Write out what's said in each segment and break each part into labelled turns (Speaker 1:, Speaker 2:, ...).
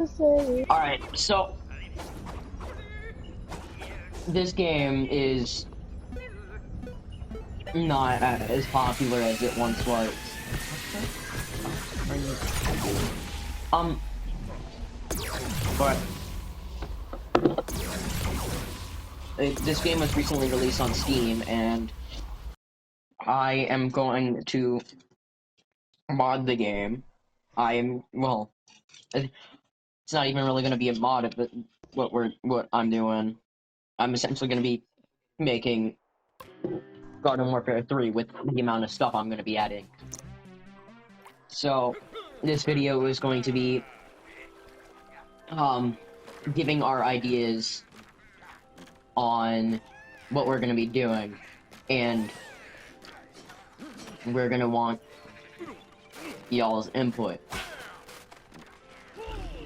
Speaker 1: Alright, so this game is not as popular as it once was. But this game was recently released on Steam, and I am going to mod the game. Well, it's not even really going to be a mod of it, what I'm doing. I'm essentially going to be making Garden Warfare 3 with the amount of stuff I'm going to be adding. So, this video is going to be, giving our ideas on what we're going to be doing, and we're going to want y'all's input.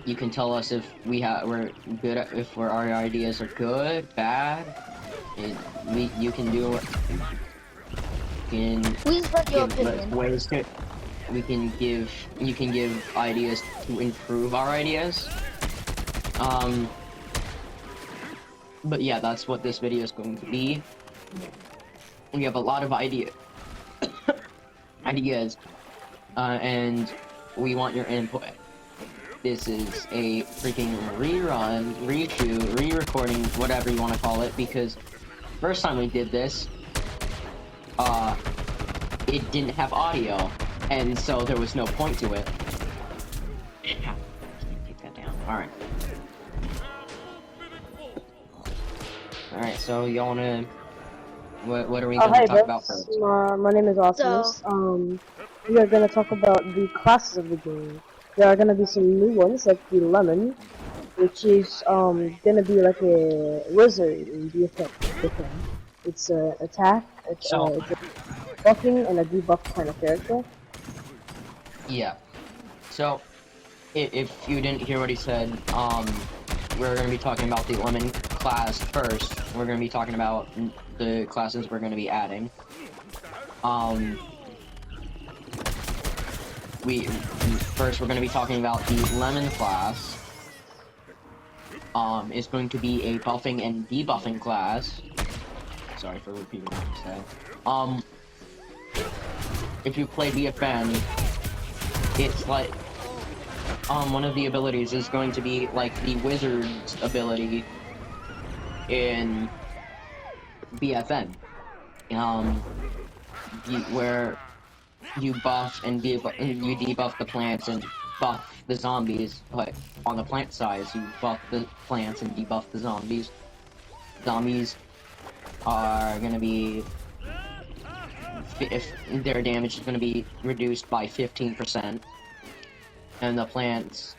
Speaker 1: You can tell us if we're good at, if our ideas are good, bad. You can do it.
Speaker 2: Please let your opinion.
Speaker 1: Ways to. You can give ideas to improve our ideas. But yeah, that's what this video is going to be. We have a lot of ideas, and we want your input. This is a freaking rerun, reshoot, re-recording, whatever you want to call it, because first time we did this, it didn't have audio, and so there was no point to it. Take that down. Alright. Alright, so y'all wanna... What are we gonna talk about first?
Speaker 3: My name is Optimus. We are gonna talk about the classes of the game. There are gonna be some new ones, like the Lemon, which is gonna be like a wizard in the effect. It's a attack, it's a buffing and a debuff kind of character.
Speaker 1: Yeah. So, if you didn't hear what he said, we're gonna be talking about the Lemon class first. We're gonna be talking about the classes we're gonna be adding. First we're gonna be talking about the Lemon class. Is going to be a buffing and debuffing class. Sorry for repeating what you said. If you play BFN, it's like, one of the abilities is going to be like the wizard's ability in BFN. Where you buff and debuff the plants and buff the zombies, but on the plant side, you buff the plants and debuff the zombies. Zombies are gonna be, if their damage is gonna be reduced by 15%, and the plants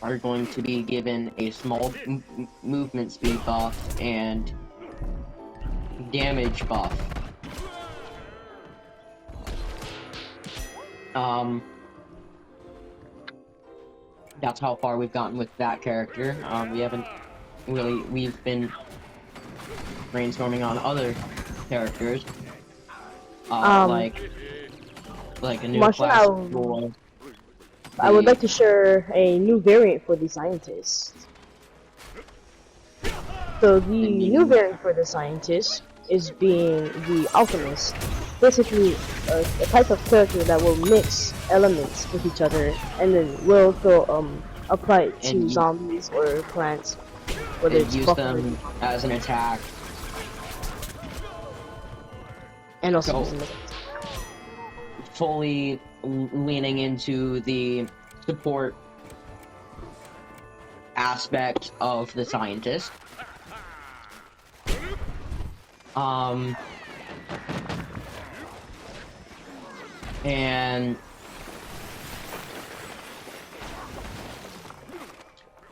Speaker 1: are going to be given a small movement speed buff and damage buff. That's how far we've gotten with that character. We've been brainstorming on other characters. Like a new class.
Speaker 3: I would like to share a new variant for the scientist. So the new variant for the scientist is being the alchemist. Basically, a type of character that will mix elements with each other and then will apply it to zombies or plants.
Speaker 1: Whether it's use them as an attack.
Speaker 3: And also
Speaker 1: fully leaning into the support aspect of the scientist. And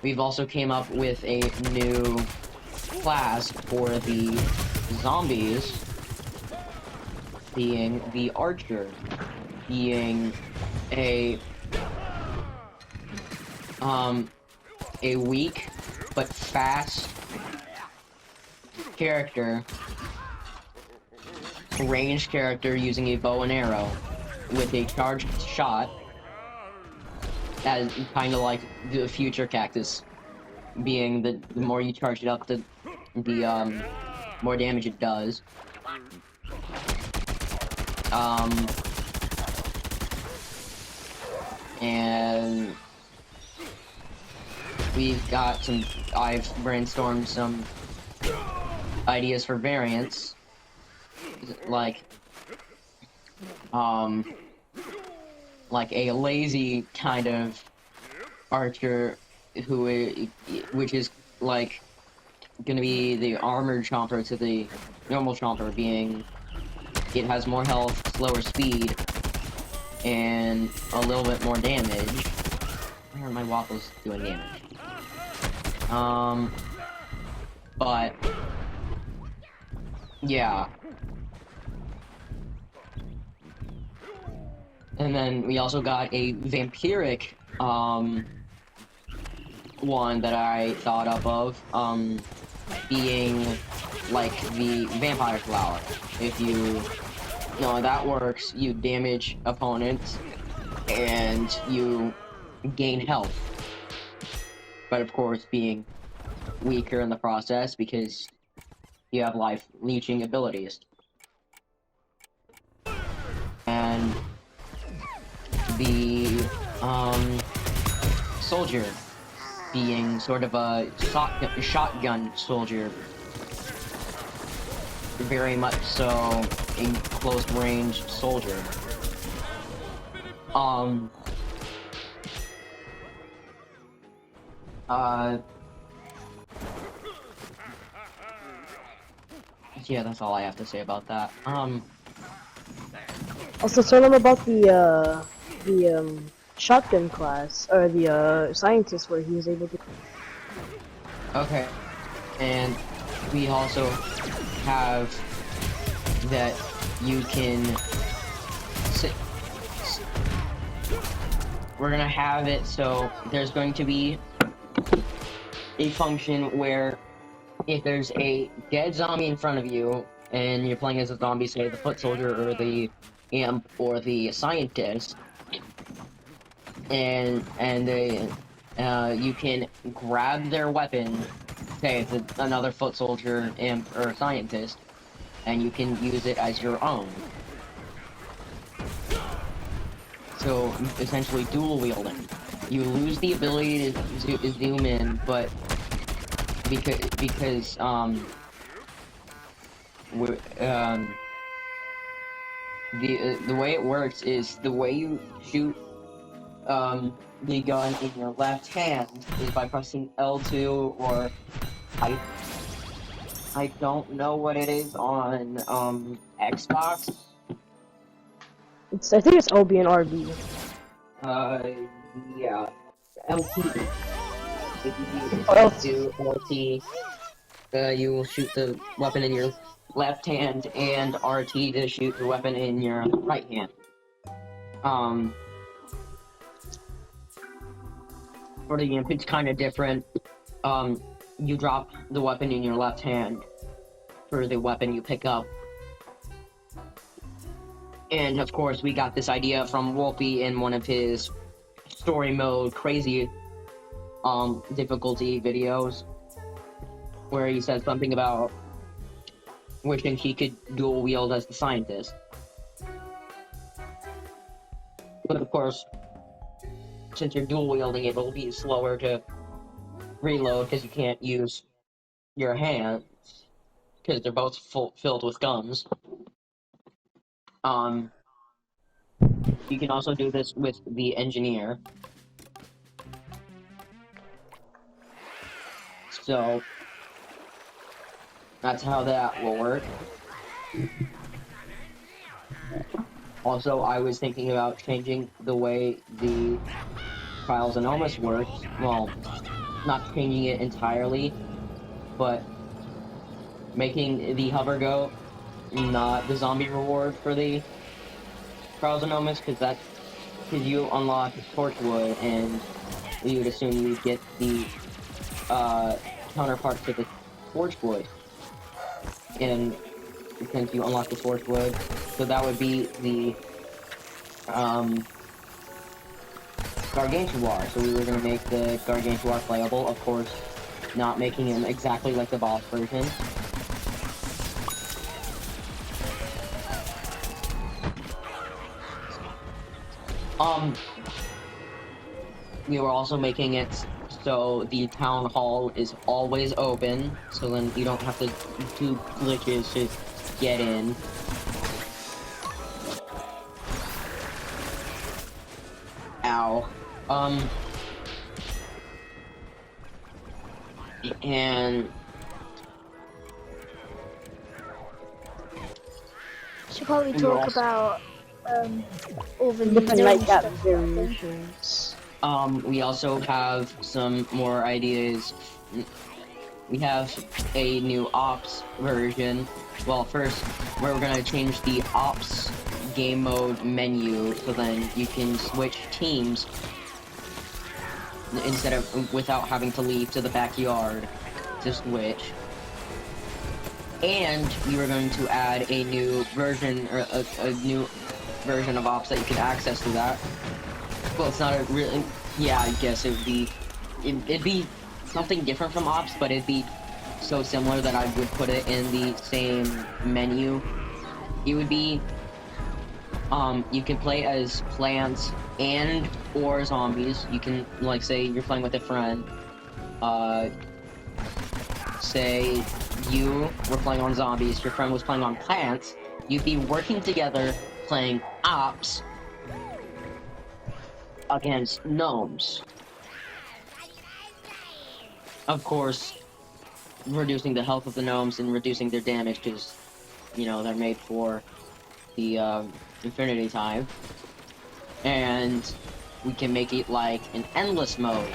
Speaker 1: we've also came up with a new class for the zombies, being the archer, being a weak but fast character, ranged character using a bow and arrow with a charged shot, as kind of like the future cactus, being the more you charge it up, the more damage it does. And I've brainstormed some ideas for variants, like a lazy kind of archer which is like gonna be the armored chomper to the normal chomper, being it has more health, slower speed, and a little bit more damage. Where are my waffles doing damage? But yeah. And then we also got a vampiric one that I thought up of, being like the vampire flower. If you know how that works, you damage opponents and you gain health. But of course, being weaker in the process because you have life leeching abilities. And the soldier being sort of a shotgun soldier, very much so a close range soldier. Yeah, that's all I have to say about that.
Speaker 3: Also, tell them about the shotgun class, or the scientist where he was able to.
Speaker 1: Okay, and we also have that you can we're gonna have it so there's going to be a function where if there's a dead zombie in front of you and you're playing as a zombie, say the foot soldier or the imp or the scientist, and they you can grab their weapon, say it's another foot soldier, imp, or scientist, and you can use it as your own. So essentially dual wielding. You lose the ability to zoom in, but because the way it works is the way you shoot the gun in your left hand is by pressing L2, or I don't know what it is on Xbox.
Speaker 3: I think it's OB and RB.
Speaker 1: Yeah, LT. If you use
Speaker 3: L2.
Speaker 1: L2, LT, you will shoot the weapon in your left hand, and RT to shoot the weapon in your right hand. For the imp, it's kind of different. You drop the weapon in your left hand for the weapon you pick up. And of course, we got this idea from Wolfie in one of his story mode crazy difficulty videos, where he said something about wishing he could dual wield as the scientist. But of course, since you're dual wielding, it'll be slower to reload because you can't use your hands because they're both filled with guns. You can also do this with the engineer. So that's how that will work. Also, I was thinking about changing the way the Trials and Almost works. Well, not changing it entirely, but making the hover go not the zombie reward for the Trials and Almost, because you unlock Torchwood, and you would assume you would get the counterpart to the Torchwood, and since you unlock the Torchwood, so that would be the Gargantuar. So we were gonna make the Gargantuar playable, of course, not making him exactly like the boss version. We were also making it so the town hall is always open, so then you don't have to do glitches to get in. Ow. And
Speaker 2: should probably
Speaker 1: we
Speaker 2: talk
Speaker 1: also,
Speaker 2: about all the
Speaker 3: Different
Speaker 2: new
Speaker 3: nightcap
Speaker 2: stuff.
Speaker 3: variations.
Speaker 1: we also have some more ideas. We have a new ops version. Well, first, we're gonna change the ops game mode menu so then you can switch teams instead of without having to leave to the backyard to switch. And we were going to add a new version, or a new version of ops that you can access through that. Well, it's not a really, yeah, I guess it'd be something different from ops, but it'd be so similar that I would put it in the same menu. It would be, you can play as plants and or zombies. You can, like, say you're playing with a friend, say you were playing on zombies, your friend was playing on plants, you'd be working together playing ops against gnomes. Of course, reducing the health of the gnomes and reducing their damage because, you know, they're made for the infinity time. And we can make it like an endless mode.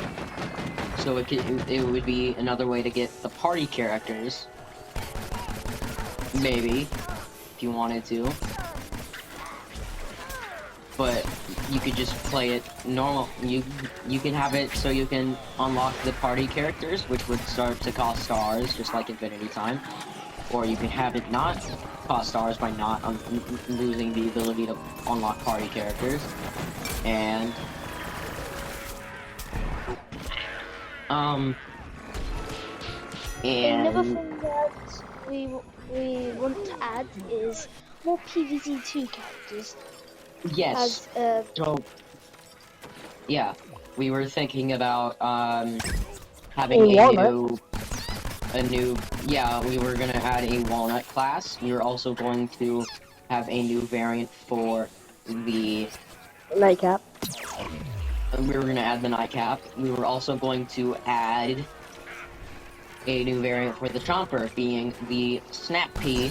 Speaker 1: So it would be another way to get the party characters. Maybe, if you wanted to. But you could just play it normal. You can have it so you can unlock the party characters, which would start to cost stars, just like Infinity Time. Or you can have it not cost stars by not losing the ability to unlock party characters. And
Speaker 2: Another
Speaker 1: and
Speaker 2: thing that we want to add is more PvZ2 characters.
Speaker 1: yes. So yeah, we were thinking about having a new yeah, we were gonna add a walnut class. We were also going to have a new variant for the
Speaker 3: Nightcap.
Speaker 1: we were gonna add the nightcap. We were also going to add a new variant for the chomper, being the snap pea,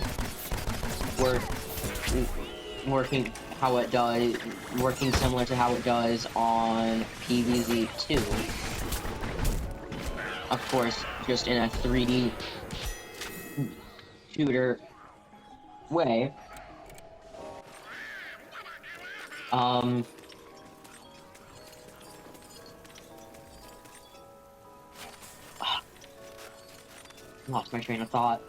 Speaker 1: working how it does, working similar to how it does on PvZ2. Of course, just in a 3D shooter way. Lost my train of thought.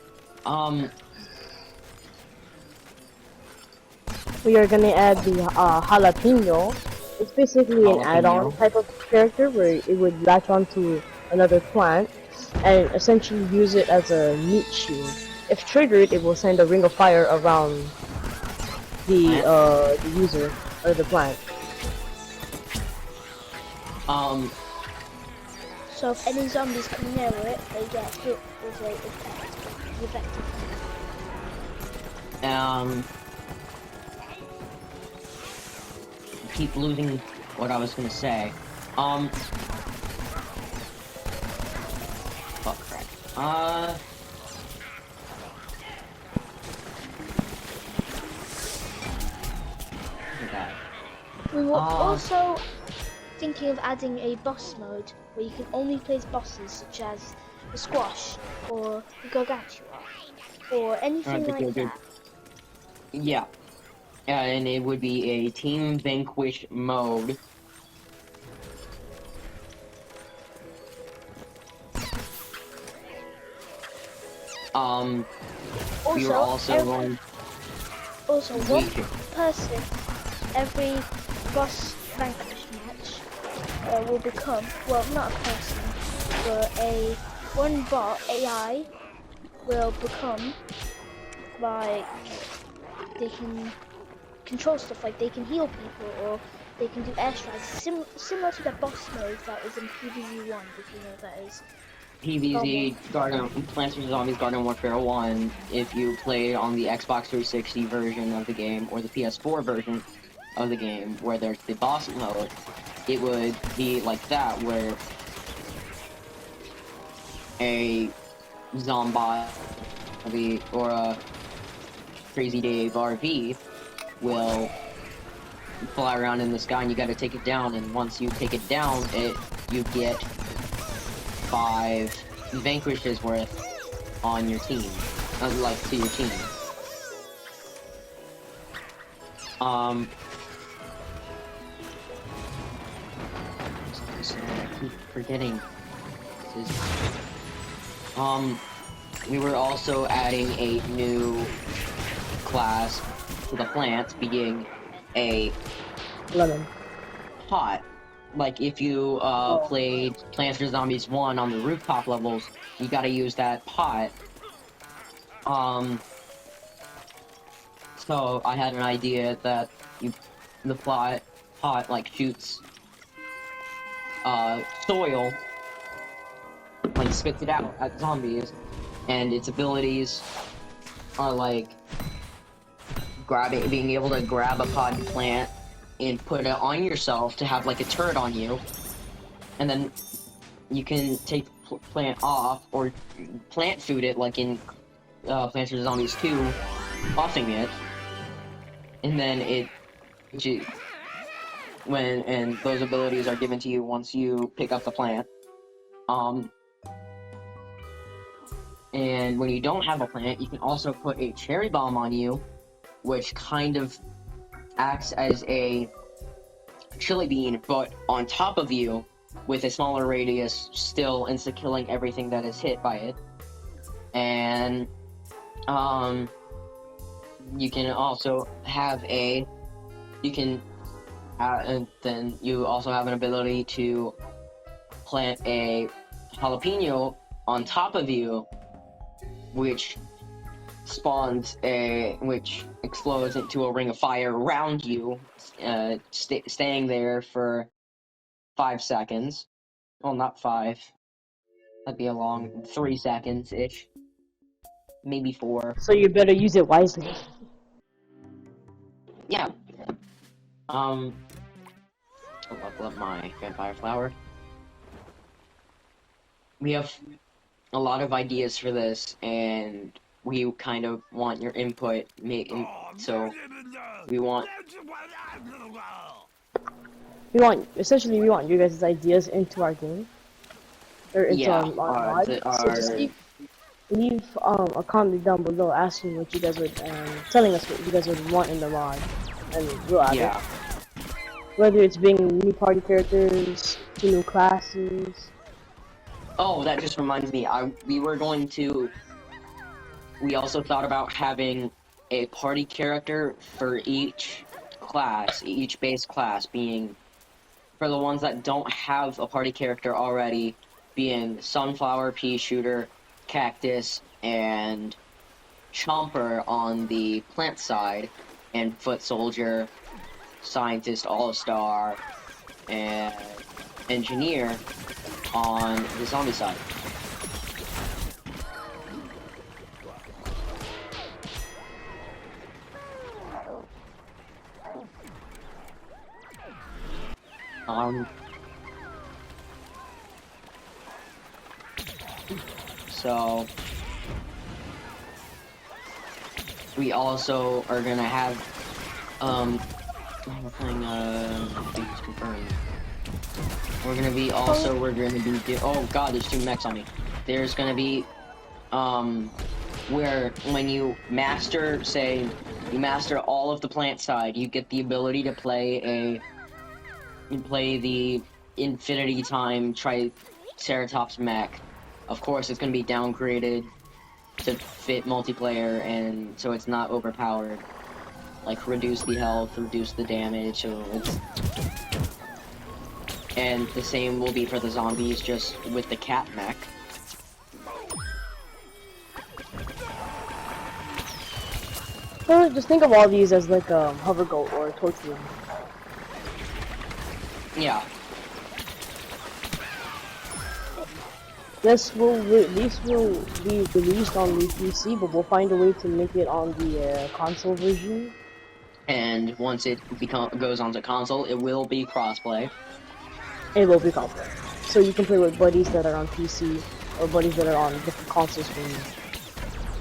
Speaker 3: We are gonna add the jalapeno. It's basically an add-on type of character where it would latch onto another plant and essentially use it as a meat shield. If triggered, it will send a ring of fire around the user or the plant.
Speaker 2: So if any zombies come near it, they get hit with a effective.
Speaker 1: Keep losing what I was gonna say. Oh crap. Okay.
Speaker 2: We were also thinking of adding a boss mode where you can only play as bosses such as the squash or the gargantua or anything like that.
Speaker 1: Yeah. And it would be a team vanquish mode. We were also going.
Speaker 2: Also, one person every boss vanquish match will become, well, not a person, but one bot AI will become like they can control stuff, like they can heal people or they can do airstrikes, similar to the boss mode that was in PvZ1, if you know what that is.
Speaker 1: PvZ Plants vs Zombies Garden Warfare 1, if you play on the Xbox 360 version of the game or the PS4 version of the game where there's the boss mode, it would be like that, where a zombie or a Crazy Dave RV will fly around in the sky and you gotta take it down, and once you take it down, you get 5 vanquishes worth on your team, like to your team. I keep forgetting. We were also adding a new class to the plants, being a
Speaker 3: lemon.
Speaker 1: pot. Like, if you played Plants vs Zombies 1 on the rooftop levels, you gotta use that pot. So I had an idea that the pot like shoots soil, like spits it out at zombies, and its abilities are like being able to grab a pod plant and put it on yourself to have like a turret on you, and then you can take the plant off or plant food it, like in Plants vs Zombies 2, buffing it, and then and those abilities are given to you once you pick up the plant. And when you don't have a plant, you can also put a cherry bomb on you, which kind of acts as a chili bean, but on top of you, with a smaller radius, still insta-killing everything that is hit by it. And you can also have and then you also have an ability to plant a jalapeno on top of you, which explodes into a ring of fire around you, staying there for 5 seconds. Well, not 5. That'd be a long 3 seconds-ish. Maybe 4.
Speaker 3: So you better use it wisely.
Speaker 1: Yeah. I'll level up my vampire flower. We have a lot of ideas for this, and we kind of want your input, so we want
Speaker 3: essentially we want you guys' ideas into our game. Or into our mod. So just leave a comment down below asking what you guys would, telling us what you guys would want in the mod, and we'll add it. Whether it's being new party characters, new classes.
Speaker 1: Oh, that just reminds me, we also thought about having a party character for each base class, being, for the ones that don't have a party character already, being Sunflower, Pea Shooter, Cactus, and Chomper on the plant side, and Foot Soldier, Scientist, All-Star, and Engineer on the zombie side. So we also are gonna have we're playing confirmed. We're gonna be oh god, there's 2 mechs on me. There's gonna be where when you master all of the plant side, you get the ability to play the Infinity Time Triceratops mech. Of course, it's gonna be downgraded to fit multiplayer, and so it's not overpowered. Like, reduce the health, reduce the damage, so it's... And the same will be for the zombies, just with the cat mech.
Speaker 3: So just think of all these as like a hover goat or a torch room.
Speaker 1: Yeah.
Speaker 3: These will be released on the PC, but we'll find a way to make it on the console version.
Speaker 1: And once it goes onto console, it will be crossplay.
Speaker 3: It will be crossplay, so you can play with buddies that are on PC or buddies that are on different consoles from you.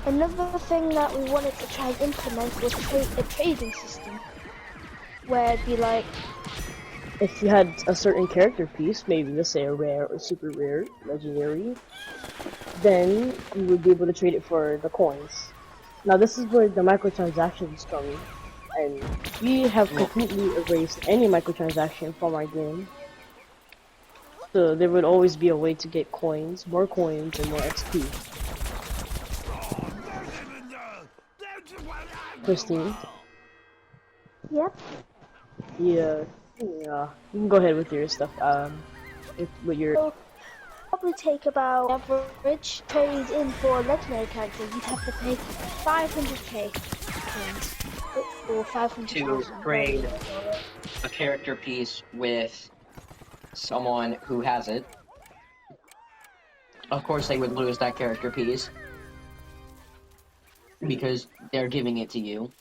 Speaker 2: Another thing that we wanted to try and implement was a trading system, where it'd be like,
Speaker 3: if you had a certain character piece, maybe let's say a rare or super rare, legendary, then you would be able to trade it for the coins. Now this is where the microtransactions come in, and we have completely erased any microtransaction from our game. So there would always be a way to get coins, more coins, and more XP. Christine?
Speaker 2: yep.
Speaker 3: Yeah, you can go ahead with your stuff. With your.
Speaker 2: So, probably take about average trade in for a legendary character. You'd have to pay 500k coins or 500,000
Speaker 1: to trade a character piece with someone who has it. Of course, they would lose that character piece because they're giving it to you.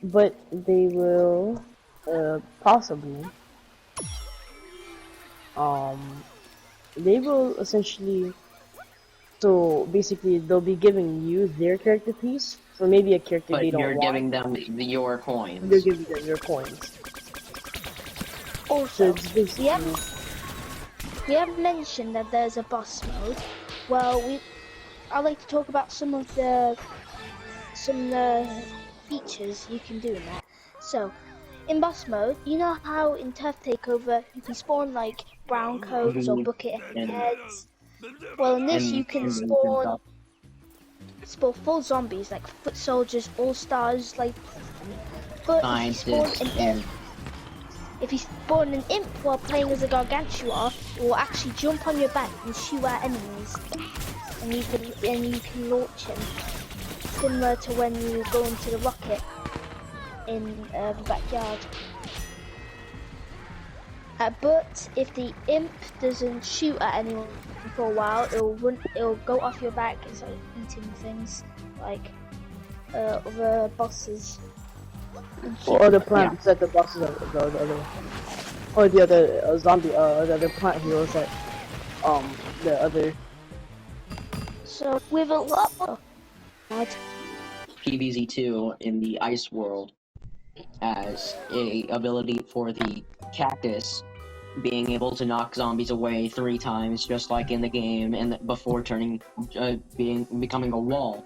Speaker 3: But they will, possibly, they will essentially, so basically they'll be giving you their character piece for maybe a character
Speaker 1: But
Speaker 3: they don't
Speaker 1: you're
Speaker 3: want.
Speaker 1: giving them your coins.
Speaker 3: You're giving them your coins.
Speaker 2: Also,
Speaker 3: it's basically,
Speaker 2: we have mentioned that there's a boss mode. Well, I'd like to talk about some of the features you can do in that. So, in boss mode, you know how in Turf Takeover you can spawn like brown coats or bucket heads? Well, in this you can spawn full zombies like foot soldiers, all stars, like. But if you spawn an imp while playing as a gargantua, it will actually jump on your back and shoot at enemies, and you can launch him, similar to when you go into the rocket in the backyard. But if the imp doesn't shoot at anyone for a while, it'll go off your back and start eating things like other bosses.
Speaker 3: or other plants that the bosses are the other, or the other zombie, the other plant heroes that, the other.
Speaker 2: So with a lot of
Speaker 1: PvZ2 in the ice world as a ability for the cactus being able to knock zombies away 3 times, just like in the game, and before becoming a wall.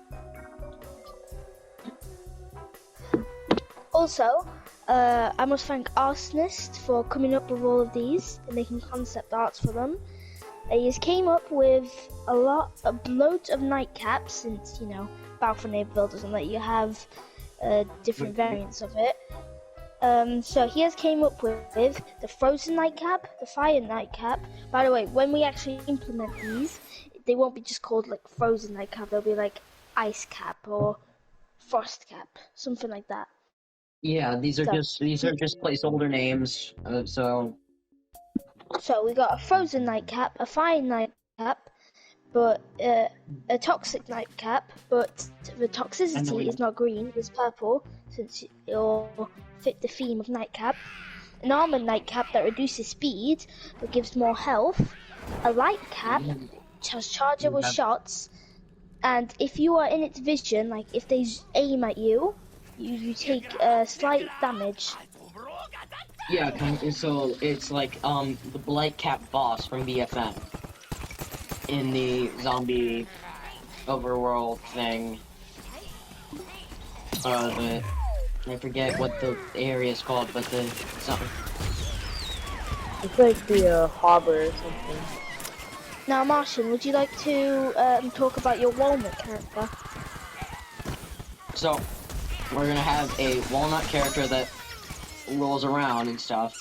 Speaker 2: Also, I must thank Arsonist for coming up with all of these and making concept arts for them. He came up with loads of nightcaps, since, you know, Battle Navy Build doesn't let you have different variants of it. So he has came up with the frozen nightcap, the fire nightcap. By the way, when we actually implement these, they won't be just called like frozen nightcap, they'll be like ice cap or frost cap, something like that.
Speaker 1: Yeah, these are just placeholder names. So
Speaker 2: we got a frozen nightcap, a fire nightcap, but a toxic nightcap, but the toxicity is not green, it's purple, since it'll fit the theme of nightcap. An armored nightcap that reduces speed but gives more health. A light cap which has chargeable shots, and if you are in its vision, like if they aim at you, you take slight damage.
Speaker 1: yeah, so it's like the Blight Cap boss from BFM in the zombie overworld thing. I forget what the area is called, but
Speaker 3: It's like the harbor or something.
Speaker 2: Now, Martian, would you like to talk about your walnut character?
Speaker 1: So we're gonna have a walnut character that rolls around and stuff,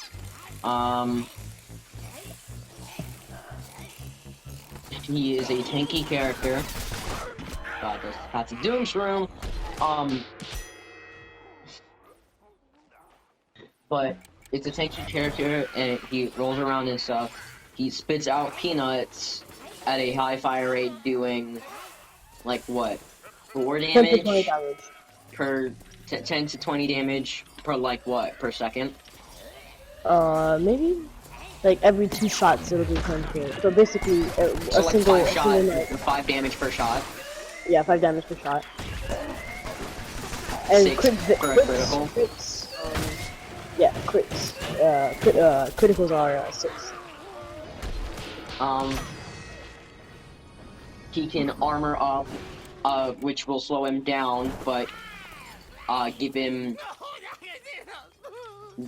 Speaker 1: He is a tanky character. God, that's a Doom Shroom. But it's a tanky character, and he rolls around and stuff. He spits out peanuts at a high fire rate, doing like what, 4
Speaker 3: 10 to 20
Speaker 1: damage
Speaker 3: damage.
Speaker 1: per 10 to 20 damage per like what per second.
Speaker 3: Maybe like every 2 shots it'll do 10k. So basically,
Speaker 1: So
Speaker 3: a
Speaker 1: like
Speaker 3: single
Speaker 1: 5 damage per shot.
Speaker 3: Yeah, 5 damage per shot. And
Speaker 1: 6 for a critical.
Speaker 3: Yeah, crits. Criticals are 6.
Speaker 1: He can armor up, which will slow him down, but give him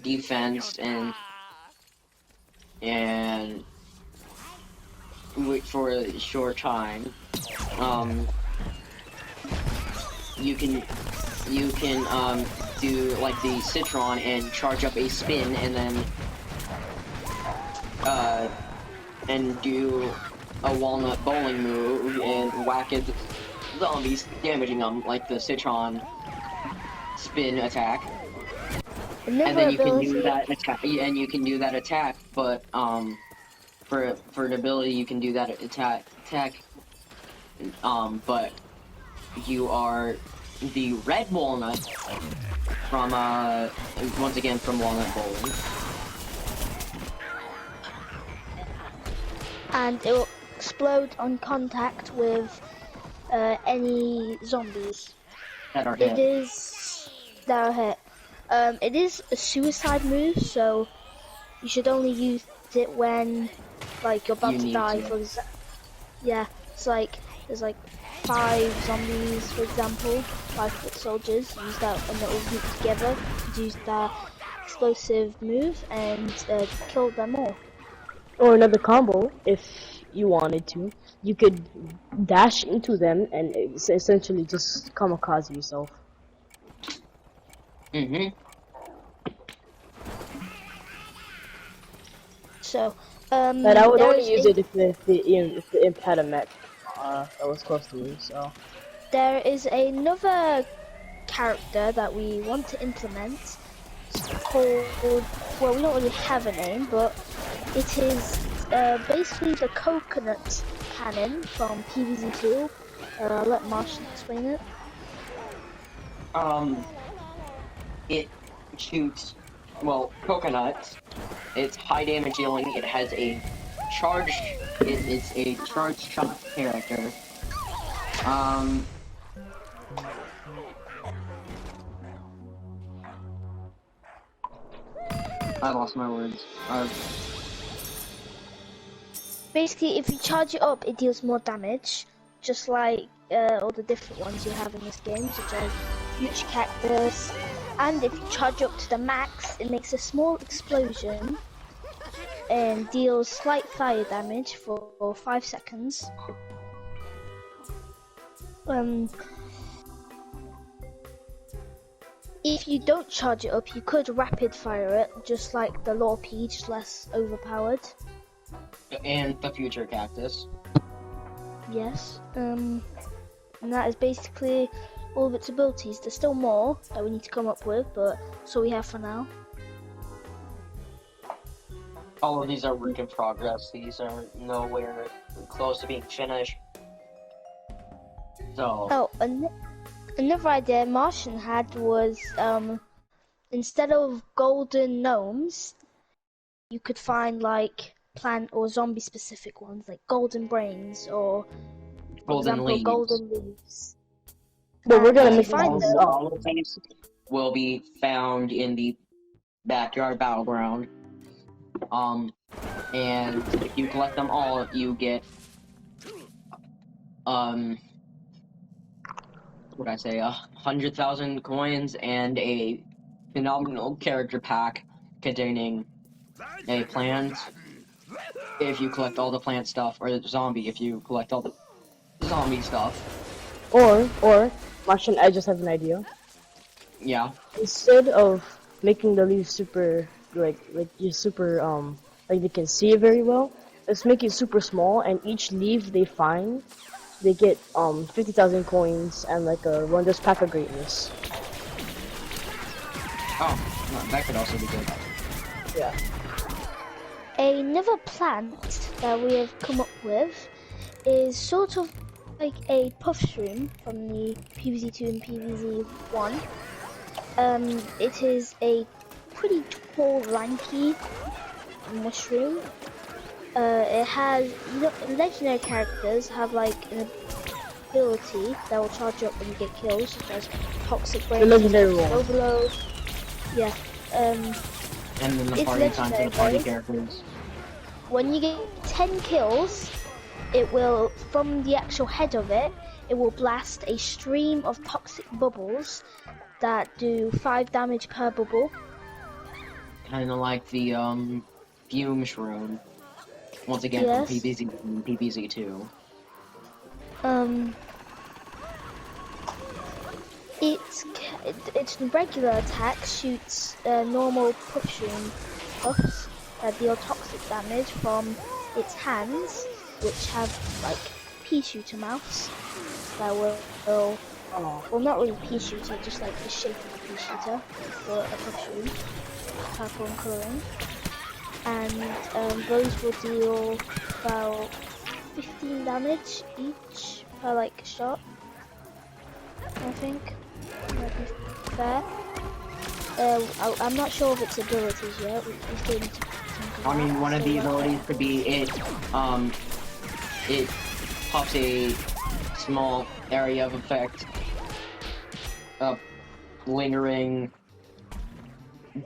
Speaker 1: defense and for a short time. You can do like the Citron and charge up a spin and then and do a walnut bowling move and whack at the zombies, damaging them like the Citron spin attack. And then you can do that attack, and you can do that attack, but for an ability you can do that attack, but you are the red walnut from once again from Walnut Bowling.
Speaker 2: And it will explode on contact with any zombies
Speaker 1: That are hit.
Speaker 2: It is a suicide move, so you should only use it when like you're about to die. For example, yeah, it's like there's like 5 zombies, for example, 5 foot soldiers. Use that and it will group together. Use that explosive move and kill them all.
Speaker 3: Or another combo, if you wanted to, you could dash into them and essentially just kamikaze yourself.
Speaker 2: So,
Speaker 3: but I would only use it if the imp had a mech that was close to me. So
Speaker 2: there is another character that we want to implement. It's called, well, we don't really have a name, but it is basically the coconut cannon from PvZ2. I'll let Martian explain it.
Speaker 1: It shoots, well, coconuts. It's high damage dealing. It has a charged. It's a charged shot character. I lost my words.
Speaker 2: Basically, if you charge it up, it deals more damage, just like all the different ones you have in this game, such as Future Cactus. And if you charge up to the max, it makes a small explosion and deals slight fire damage for 5 seconds. If you don't charge it up, you could rapid fire it, just like the Lorpy, just less overpowered.
Speaker 1: And the Future Cactus.
Speaker 2: Yes. And that is basically all of its abilities. There's still more that we need to come up with, but that's all we have for now.
Speaker 1: All of these are work in progress. These are nowhere close to being finished. So.
Speaker 2: Oh, another idea Martian had was instead of golden gnomes, you could find like plant or zombie specific ones like golden brains or, for example, golden leaves.
Speaker 3: But we're gonna make
Speaker 1: all of these will be found in the backyard battleground. And if you collect them all, you get what I say, 100,000 coins and a phenomenal character pack containing a plant if you collect all the plant stuff, or the zombie if you collect all the zombie stuff.
Speaker 3: Or, Martian, I just have an idea.
Speaker 1: Yeah.
Speaker 3: Instead of making the leaves super you're super like they can see it very well. Let's make it super small, and each leaf they find, they get 50,000 coins and like a wondrous pack of greatness.
Speaker 1: Oh, no, that could also be good.
Speaker 3: Yeah.
Speaker 2: Another plant that we have come up with is sort of like a puff shroom from the PvZ2 and PvZ1. It is a pretty tall, lanky mushroom. It has, legendary characters have like an ability that will charge up when you get kills, such as Toxic Brain, Overload. Yeah.
Speaker 1: And then the party time for the party characters.
Speaker 2: When you get 10 kills, it will, from the actual head of it, it will blast a stream of toxic bubbles that do 5 damage per bubble.
Speaker 1: Kinda like the fume shroom. Once again
Speaker 2: Yes.
Speaker 1: from PvZ and PvZ2.
Speaker 2: Its regular attack shoots normal pushing puffs that deal toxic damage from its hands, which have like pea shooter mouths that will well, not really pea shooter, just like the shape of a pea shooter for a pushing, purple and colouring, and those will deal about 15 damage each per like shot, I think. Might be fair. I'm not sure of its abilities yet. We still need to think
Speaker 1: I mean, one of the
Speaker 2: that.
Speaker 1: abilities could be it pops a small area of effect, lingering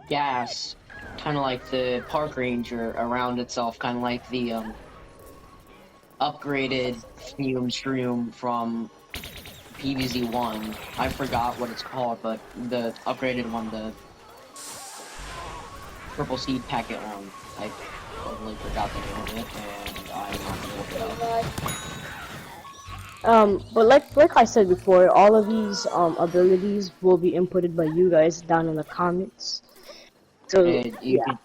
Speaker 1: gas, kind of like the park ranger around itself, kind of like the upgraded fume shroom from PvZ1. I forgot what it's called, but the upgraded one, the purple seed packet one. I totally forgot the name of it, and I'm not gonna look it up.
Speaker 3: But like I said before, all of these abilities will be inputted by you guys down in the comments. So
Speaker 1: And
Speaker 3: yeah.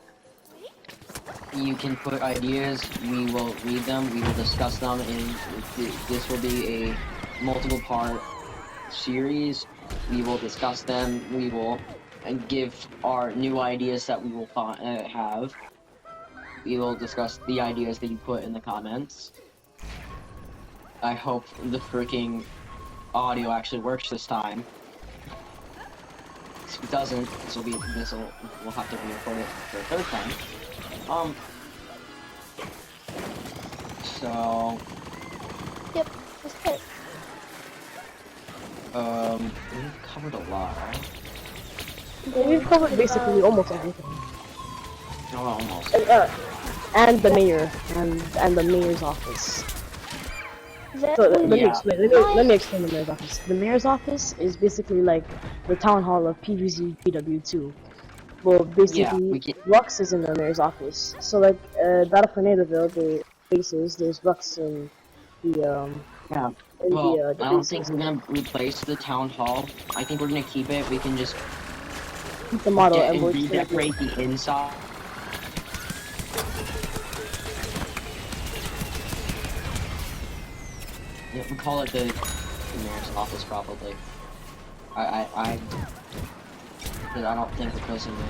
Speaker 1: you can put ideas, we will read them, we will discuss them, and this will be a multiple part series. We will discuss them, we will give our new ideas that we will have. We will discuss the ideas that you put in the comments. I hope the freaking audio actually works this time. If it doesn't, we'll have to re-record it for a third time. So
Speaker 2: Yep, that's it.
Speaker 1: we've covered a lot, right?
Speaker 3: Well, we've covered basically almost everything.
Speaker 1: No, almost.
Speaker 3: And the mayor and the mayor's office. So let me explain the mayor's office. The mayor's office is basically like the town hall of PvZ PW2. Well, basically, Rux is in the mayor's office. So like Battle for Naderville, the bases, there's Rux in the
Speaker 1: Yeah.
Speaker 3: in
Speaker 1: Well,
Speaker 3: the
Speaker 1: I don't
Speaker 3: bases.
Speaker 1: think we're gonna replace the town hall. I think we're gonna keep it. We can just
Speaker 3: Keep the model and we're just gonna do-
Speaker 1: redecorate the inside. Yeah, we call it the mayor's office probably. I don't think replacing the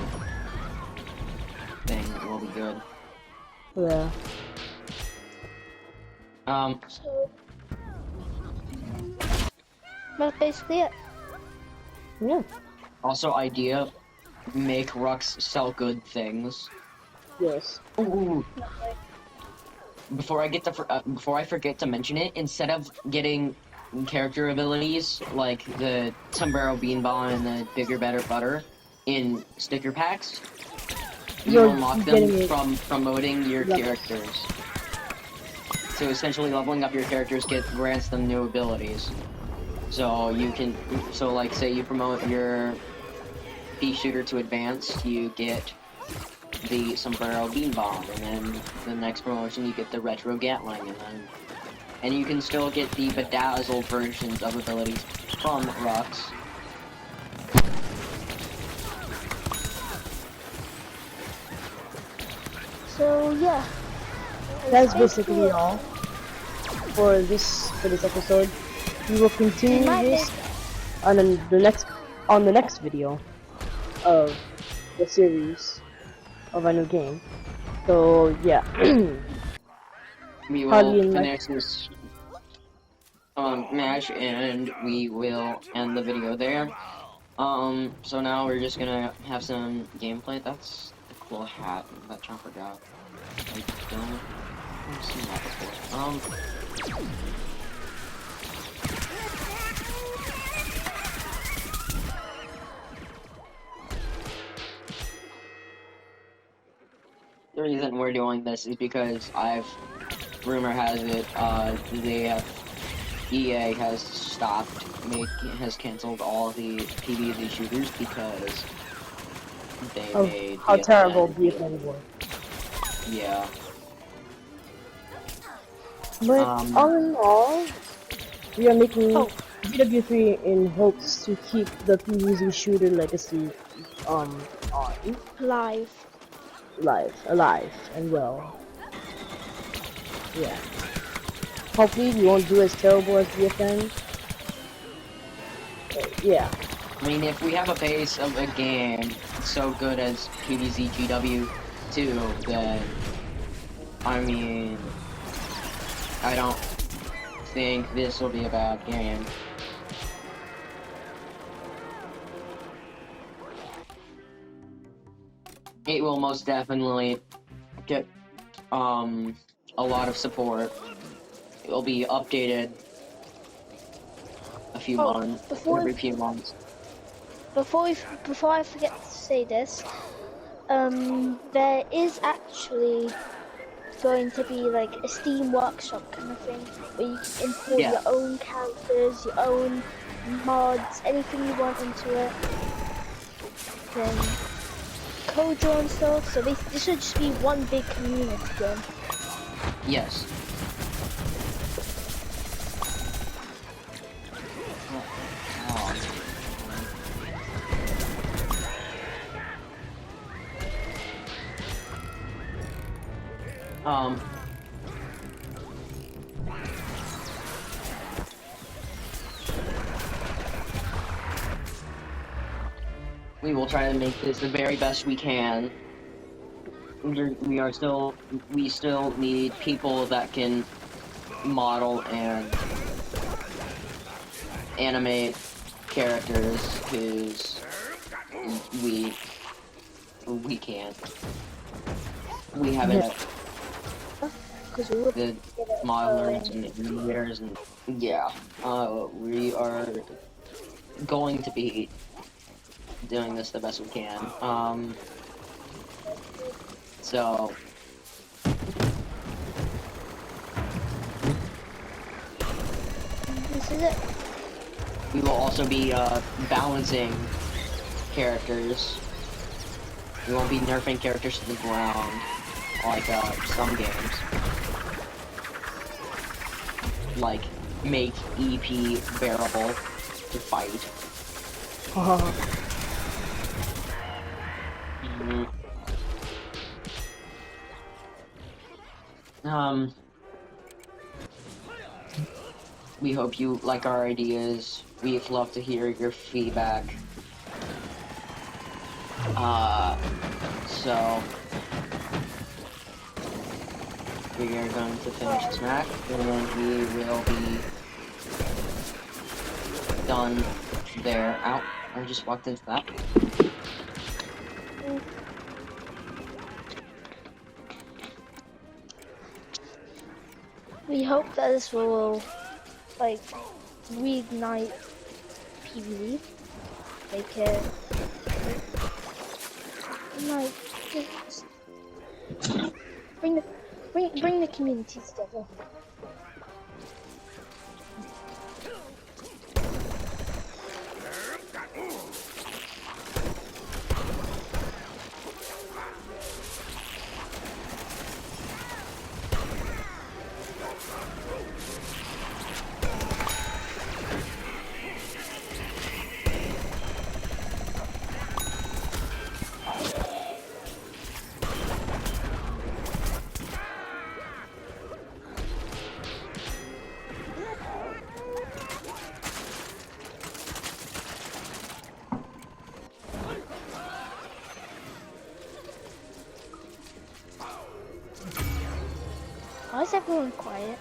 Speaker 1: thing will be good.
Speaker 3: Yeah.
Speaker 2: So that's basically it.
Speaker 3: Yeah.
Speaker 1: Also, idea: make Rux sell good things.
Speaker 3: Yes.
Speaker 1: Ooh. Before I forget to mention it, instead of getting character abilities like the sombrero beanball and the bigger better butter in sticker packs, you unlock them from promoting your characters. So essentially, leveling up your characters grants them new abilities. So you can, like, say you promote your pea shooter to advanced, you get the sombrero beanball, and then the next promotion you get the retro gatling, and you can still get the bedazzled versions of abilities from Rux.
Speaker 2: So yeah,
Speaker 3: That's basically all for this episode. We will continue this on the next video of the series of a new game. So yeah,
Speaker 1: We will finish this match and we will end the video there. So now we're just gonna have some gameplay. That's a cool hat that Chomper got. I haven't seen that before. The reason we're doing this is because rumor has it, EA has canceled all the PvZ shooters because they made
Speaker 3: how terrible
Speaker 1: BFN.
Speaker 3: BFN was.
Speaker 1: Yeah.
Speaker 3: But all in all, we are making GW3 in hopes to keep the PvZ shooter legacy on alive and well. Yeah. Hopefully we won't do as terrible as BFN. But yeah.
Speaker 1: I mean, if we have a base of a game so good as PvZ GW2, then I mean, I don't think this will be a bad game. It will most definitely get a lot of support. It will be updated a few months, every few months.
Speaker 2: Before I forget to say this, there is actually going to be like a Steam workshop kind of thing where you can import your own characters, your own mods, anything you want into it. Then code your own stuff. So this should just be one big community game.
Speaker 1: Yes. We will try to make this the very best we can. We still need people that can model and animate characters, because we can't. We haven't the modelers and animators, and yeah, we are going to be doing this the best we can. So
Speaker 2: This is it.
Speaker 1: we will also be balancing characters. We won't be nerfing characters to the ground like some games. Like make EP bearable to fight. We hope you like our ideas. We'd love to hear your feedback. So we are going to finish this match, and then we will be done there. Ow, I just walked into that.
Speaker 2: We hope that this will like reignite PvZ, make it like just bring the community together. is everyone quiet?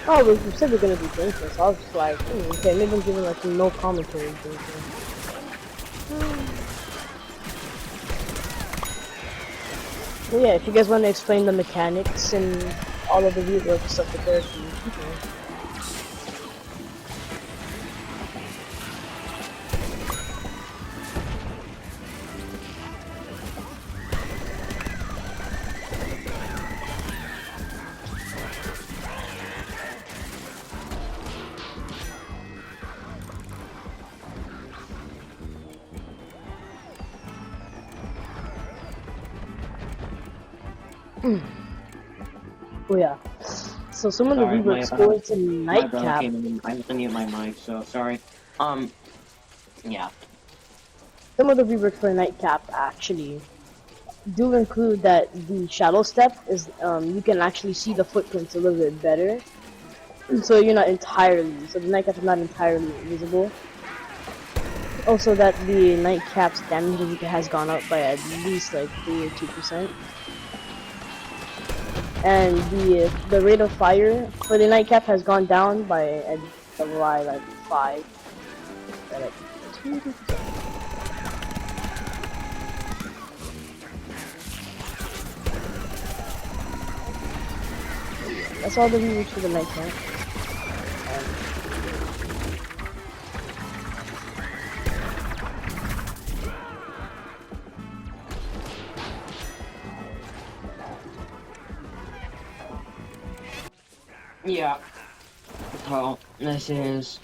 Speaker 3: Oh, we said we're gonna be drinking, so I was just like, okay, maybe I'm giving like no commentary and drinking. But yeah, if you guys want to explain the mechanics and all of the reworks of the characters, you can. Oh yeah. So some of the
Speaker 1: Sorry,
Speaker 3: reworks go into
Speaker 1: my brother
Speaker 3: Nightcap.
Speaker 1: came in. I must mute my mic, so sorry. Yeah.
Speaker 3: Some of the reworks for Nightcap actually do include that the shadow step is you can actually see the footprints a little bit better. So you're not entirely, so the Nightcap is not entirely invisible. Also that the Nightcap's damage has gone up by at least like 3 or 2%. And the rate of fire for the Nightcap has gone down by like 5. By like 2%. That's all the rewards for the Nightcap.
Speaker 1: Yeah. Well, this is...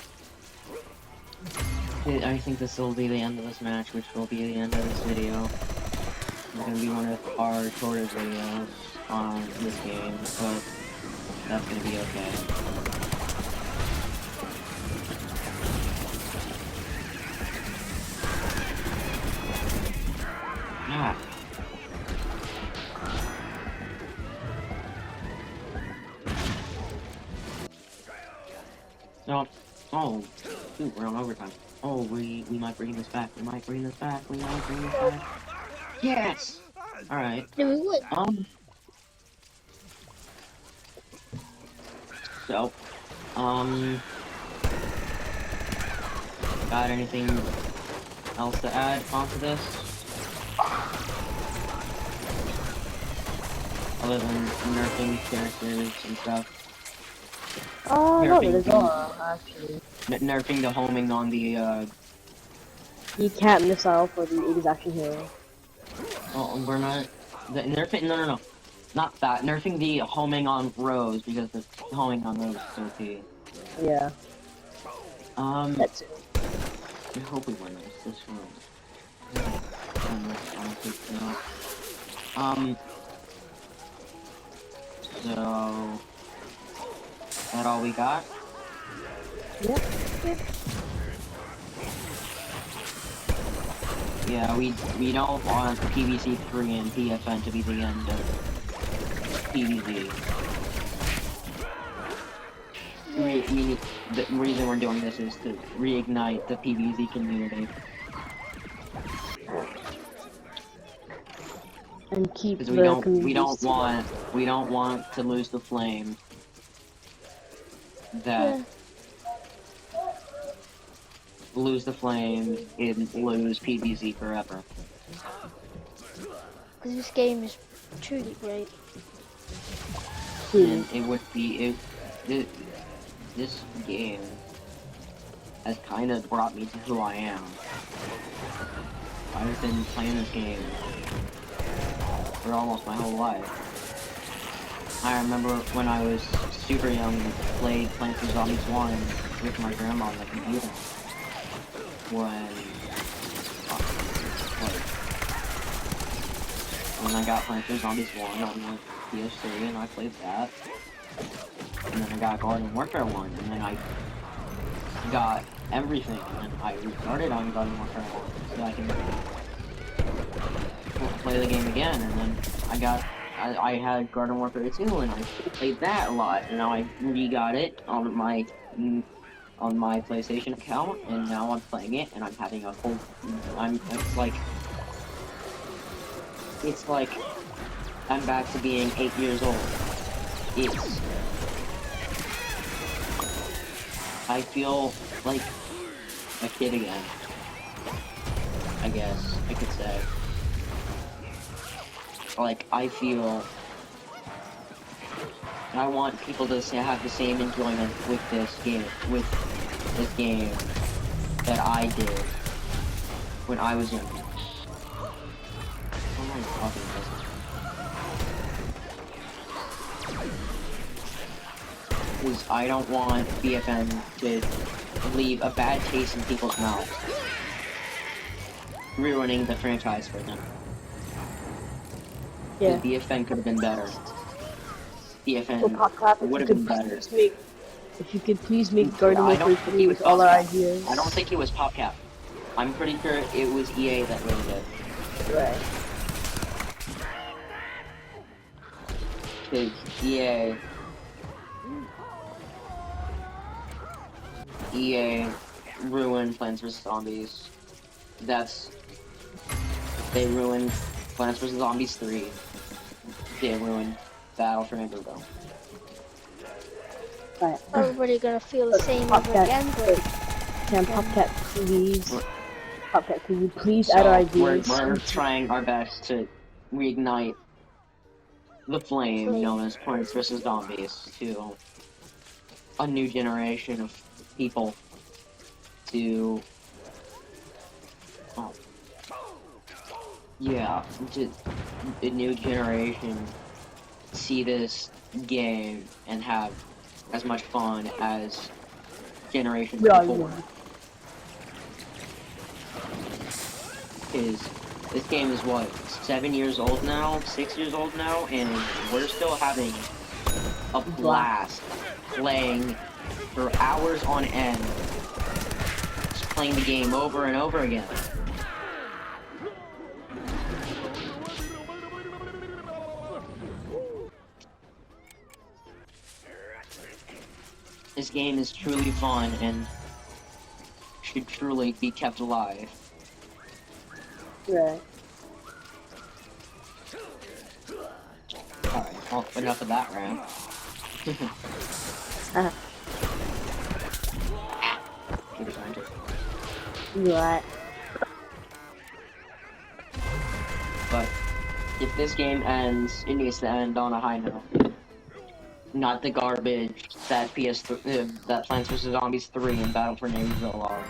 Speaker 1: I think this will be the end of this match, which will be the end of this video. It's gonna be one of our shortest videos on this game, but that's gonna be okay. Ah. No. Oh, shoot, we're on overtime. Oh, we might bring this back. We might bring this back. We might bring this back. Yes. All right.
Speaker 2: No, we would.
Speaker 1: So, got anything else to add onto this? Other than nerfing characters and stuff.
Speaker 3: Oh, no, there's all, actually.
Speaker 1: Nerfing the homing on the,
Speaker 3: You can't miss out for the exaction hero.
Speaker 1: Oh, we're not... nerfing... No. Not that. Nerfing the homing on Rose, because the homing on Rose is so OP.
Speaker 3: Yeah. That's it.
Speaker 1: I hope we win this one. So... That all we got?
Speaker 3: Yep.
Speaker 1: Yeah, we don't want PVC 3 and PFN to be the end of PvZ. The reason we're doing this is to reignite the PvZ community.
Speaker 3: And keep
Speaker 1: because
Speaker 3: the
Speaker 1: we don't want to lose the flame that lose the flame and lose PvZ forever.
Speaker 2: Because this game is truly great.
Speaker 1: And it would be this game has kind of brought me to who I am. I've been playing this game for almost my whole life. I remember when I was super young and played Plants vs. Zombies 1 with my grandma on the computer. When I got Plants vs. Zombies 1 on the PS3 and I played that. And then I got Garden Warfare 1 and then I got everything and I restarted on Garden Warfare 1 so I can play the game again, and then I had Garden Warfare 2 and I played that a lot, and now I re-got it on my PlayStation account, and now I'm playing it and I'm having a whole it's like I'm back to being 8 years old. it's... I feel like a kid again. I guess I could say. Like, I feel... I want people to have the same enjoyment with this game, that I did when I was younger. What am I talking about? Because I don't want BFN to leave a bad taste in people's mouths, ruining the franchise for them.
Speaker 3: Yeah.
Speaker 1: BFN could have been better. BFN
Speaker 3: So PopCap,
Speaker 1: would have been better.
Speaker 3: If you could please make Garden
Speaker 1: I don't
Speaker 3: Warfare
Speaker 1: think
Speaker 3: 3
Speaker 1: he
Speaker 3: with
Speaker 1: was
Speaker 3: all our
Speaker 1: PopCap.
Speaker 3: ideas.
Speaker 1: I don't think it was PopCap. I'm pretty sure it was EA that ruined it.
Speaker 3: Right.
Speaker 1: Because EA ruined Plants vs. Zombies. They ruined Plants vs. Zombies 3. They ruined Battle for Neighborville.
Speaker 3: Right.
Speaker 2: Everybody gonna feel the same over again, but...
Speaker 3: Can PopCap please... PopCap, can you please
Speaker 1: So,
Speaker 3: add our ideas?
Speaker 1: we're trying our best to reignite the flame known as Plants vs. Zombies to a new generation of people to... Oh. Yeah, to a new generation see this game and have as much fun as generations before. Because this game is what, 7 years old now, 6 years old now, and we're still having a blast playing for hours on end, just playing the game over and over again. This game is truly fun and should truly be kept alive.
Speaker 3: Right.
Speaker 1: Alright, well, enough of that rant.
Speaker 3: Right.
Speaker 1: But if this game ends, it needs to end on a high note. Not the garbage that that Plants vs. Zombies 3 and Battle for Neighborville are.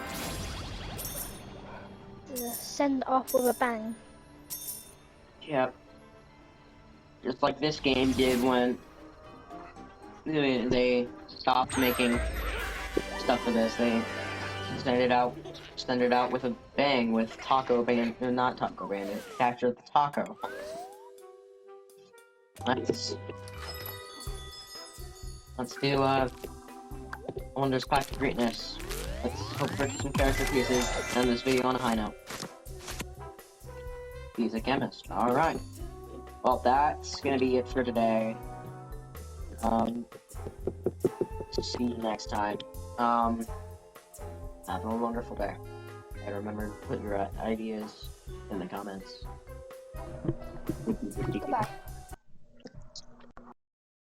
Speaker 2: Send off with a bang.
Speaker 1: Yep. Just like this game did when they stopped making stuff for this. They sent it out with a bang with Taco Bandit, not Taco Bandit, Capture the Taco. Let's do Wonders Clash of Greatness. Let's hope for some character pieces and end this video on a high note. He's a chemist. Alright. Well, that's gonna be it for today. See you next time. Have a wonderful day. And remember to put your ideas in the comments.
Speaker 2: Goodbye.